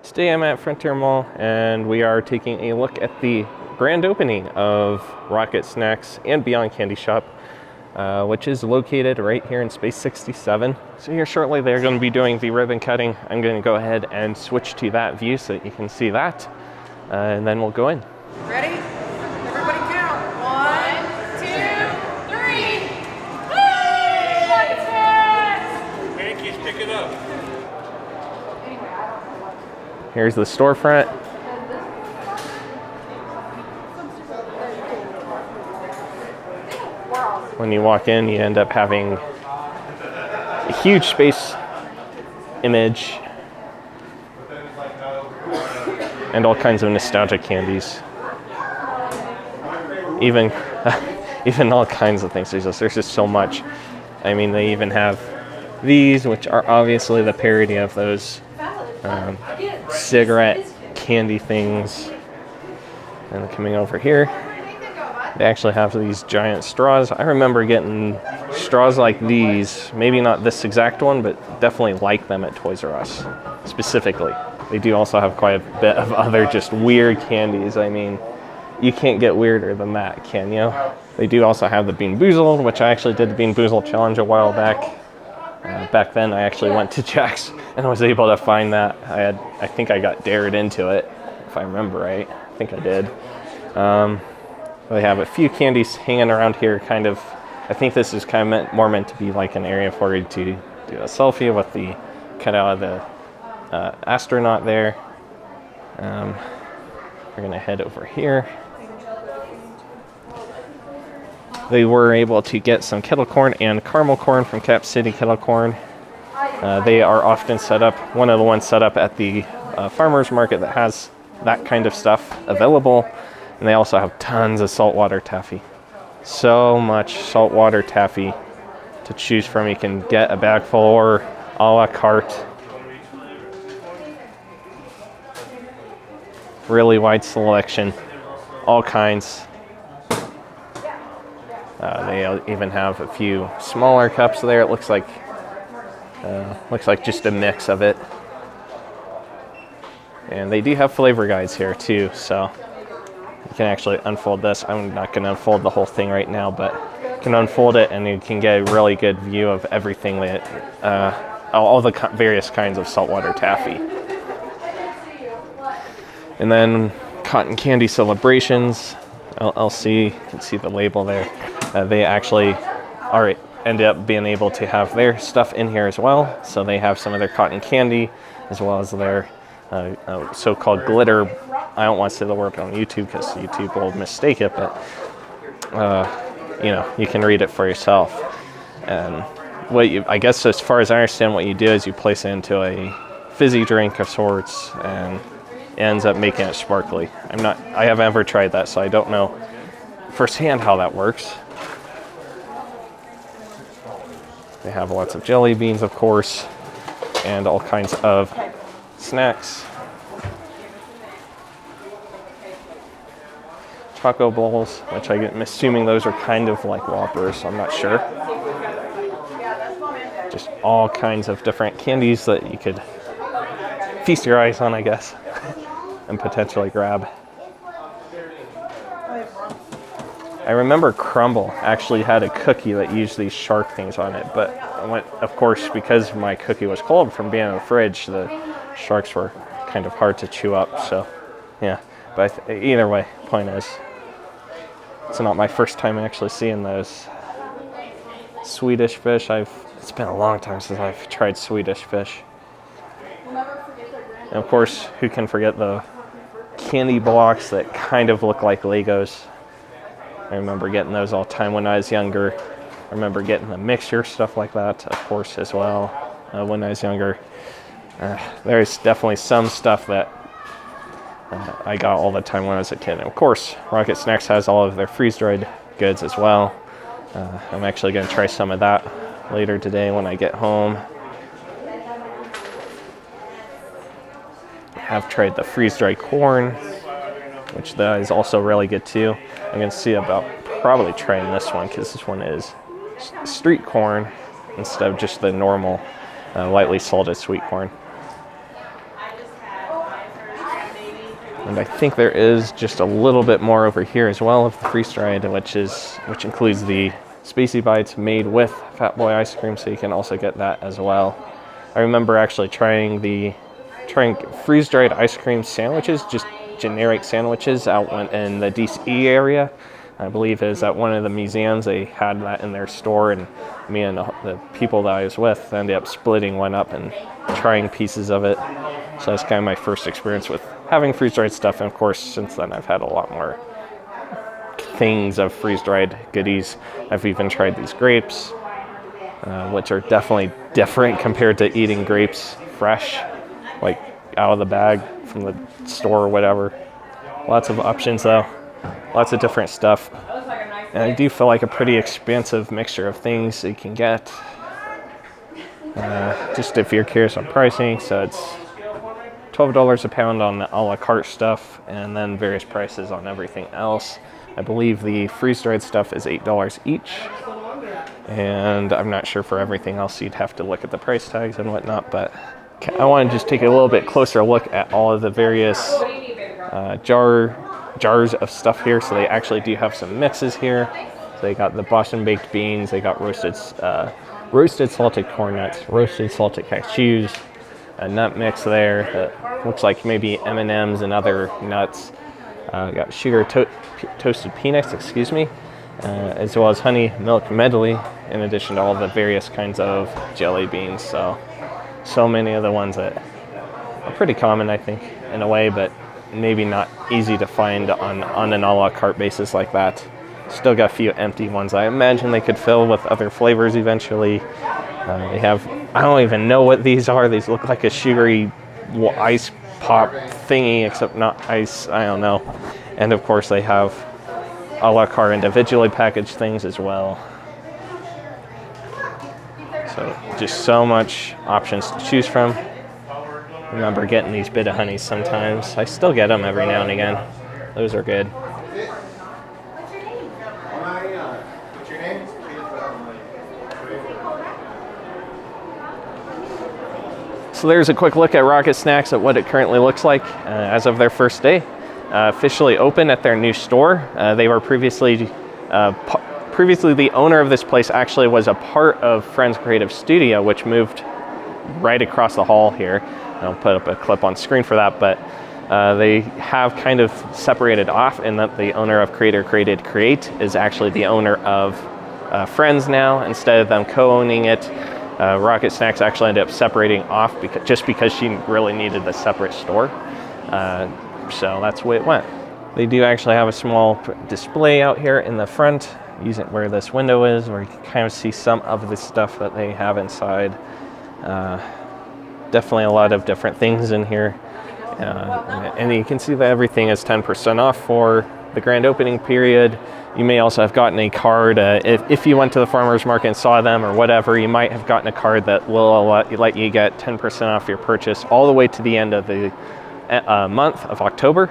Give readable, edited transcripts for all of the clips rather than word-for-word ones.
Today I'm at Frontier Mall and we are taking a look at the grand opening of Rocket Snacks and Beyond Candy Shop, which is located right here in Space 67. So here shortly they're going to be doing the ribbon cutting. I'm going to go ahead and switch to that view so that you can see that, and then we'll go in. Ready? Everybody count. 1, 2, 3. Woo! Rocket Snacks! Yankees, pick it up. Here's the storefront. When you walk in, you end up having a huge space image and all kinds of nostalgic candies. Even all kinds of things. There's just so much. I mean, they even have these, which are obviously the parody of those cigarette candy things. And coming over here, they actually have these giant straws. I remember getting straws like these, maybe not this exact one, but definitely like them at Toys R Us, specifically. They do also have quite a bit of other just weird candies. I mean, you can't get weirder than that, can you? They do also have the Bean Boozled, which I actually did the Bean Boozled challenge a while back. Back then, I actually went to Jack's and was able to find that. I think I got dared into it, if I remember right. I think I did. They have a few candies hanging around here, kind of. I think this is kind of more meant to be like an area for you to do a selfie with the cutout of the astronaut there. We're gonna head over here. They were able to get some kettle corn and caramel corn from Cap City Kettle Corn. They are often set up, one of the ones set up at the farmer's market that has that kind of stuff available. And they also have tons of saltwater taffy. So much saltwater taffy to choose from. You can get a bag full or a la carte. Really wide selection, all kinds. They even have a few smaller cups there. It looks like just a mix of it. And they do have flavor guides here too, so you can actually unfold this. I'm not going to unfold the whole thing right now, but you can unfold it and you can get a really good view of everything that, all the various kinds of saltwater taffy. And then Cotton Candy Celebrations, LLC, you can see the label there. They actually end up being able to have their stuff in here as well. So they have some of their cotton candy as well as their so-called glitter. I don't want to say the word on YouTube because YouTube will mistake it, but you can read it for yourself. And I guess as far as I understand, what you do is you place it into a fizzy drink of sorts and it ends up making it sparkly. I haven't ever tried that, so I don't know firsthand how that works. They have lots of jelly beans, of course, and all kinds of snacks. Taco bowls, which I'm assuming those are kind of like Whoppers, I'm not sure. Just all kinds of different candies that you could feast your eyes on, I guess, and potentially grab. I remember Crumble actually had a cookie that used these shark things on it, but of course, because my cookie was cold from being in the fridge, the sharks were kind of hard to chew up, so yeah. But either way, point is, it's not my first time actually seeing those. Swedish fish, it's been a long time since I've tried Swedish fish. And of course, who can forget the candy blocks that kind of look like Legos? I remember getting those all the time when I was younger. I remember getting the mixture, stuff like that, of course, as well, when I was younger. There's definitely some stuff that I got all the time when I was a kid. And of course, Rocket Snacks has all of their freeze-dried goods as well. I'm actually going to try some of that later today when I get home. I have tried the freeze-dried corn, which that is also really good too. I'm going to see about probably trying this one because this one is street corn instead of just the normal lightly salted sweet corn. And I think there is just a little bit more over here as well of the freeze-dried, which includes the Spacey Bites made with Fat Boy ice cream, so you can also get that as well. I remember actually trying freeze-dried ice cream sandwiches, just generic sandwiches out in the DC area. I believe it was at one of the museums. They had that in their store, and me and the people that I was with ended up splitting one up and trying pieces of it. So that's kind of my first experience with having freeze-dried stuff, and of course since then I've had a lot more things of freeze-dried goodies. I've even tried these grapes, which are definitely different compared to eating grapes fresh, like out of the bag from the store or whatever. Lots of options though, lots of different stuff, and I do feel like a pretty expansive mixture of things that you can get, just if you're curious on pricing. So it's $12 a pound on the a la carte stuff, and then various prices on everything else. I believe the freeze-dried stuff is $8 each, and I'm not sure for everything else. You'd have to look at the price tags and whatnot, but I want to just take a little bit closer look at all of the various jars of stuff here. So they actually do have some mixes here. So they got the Boston baked beans, they got roasted salted corn nuts, roasted salted cashews, a nut mix there that looks like maybe M&Ms and other nuts. Got sugar toasted peanuts, as well as honey milk medley, in addition to all the various kinds of jelly beans. So many of the ones that are pretty common, I think, in a way, but maybe not easy to find on an a la carte basis like that. Still got a few empty ones I imagine they could fill with other flavors eventually. They have, I don't even know what these are. These look like a sugary ice pop thingy, except not ice, I don't know. And of course they have a la carte individually packaged things as well. So just so much options to choose from. Remember getting these bit of honeys sometimes. I still get them every now and again. Those are good. What's your name? So there's a quick look at Rocket Snacks at what it currently looks like as of their first day. Officially open at their new store. They were previously the owner of this place actually was a part of Friends Creative Studio, which moved right across the hall here. I'll put up a clip on screen for that, but they have kind of separated off in that the owner of Creator Created Create is actually the owner of Friends now. Instead of them co-owning it, Rocket Snacks actually ended up separating off because she really needed the separate store. So that's the way it went. They do actually have a small display out here in the front, using where this window is, where you can kind of see some of the stuff that they have inside. Definitely a lot of different things in here. And you can see that everything is 10% off for the grand opening period. You may also have gotten a card, if you went to the farmer's market and saw them or whatever, you might have gotten a card that will let you get 10% off your purchase all the way to the end of the month of October.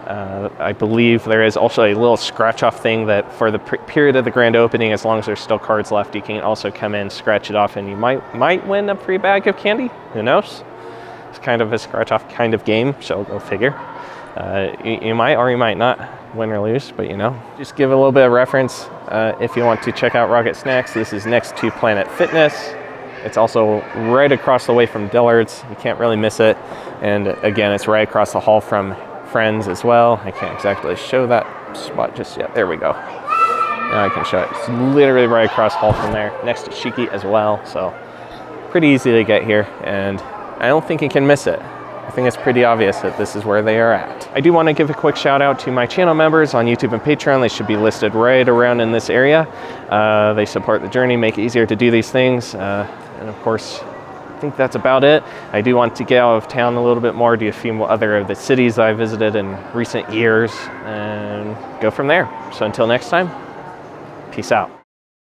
I believe there is also a little scratch-off thing that for the period of the grand opening, as long as there's still cards left, you can also come in, scratch it off, and you might win a free bag of candy. Who knows? It's kind of a scratch-off kind of game, so go figure. You might or you might not win or lose, but just give a little bit of reference. If you want to check out Rocket Snacks, this is next to Planet Fitness. It's also right across the way from Dillard's. You can't really miss it. And again, it's right across the hall from Friends as well. I can't exactly show that spot just yet. There we go. Now I can show it. It's literally right across the hall from there, next to Shiki as well. So pretty easy to get here, and I don't think you can miss it. I think it's pretty obvious that this is where they are at. I do want to give a quick shout out to my channel members on YouTube and Patreon. They should be listed right around in this area. They support the journey, make it easier to do these things. And of course, I think that's about it. I do want to get out of town a little bit more, do a few other of the cities that I visited in recent years, and go from there. So until next time, peace out.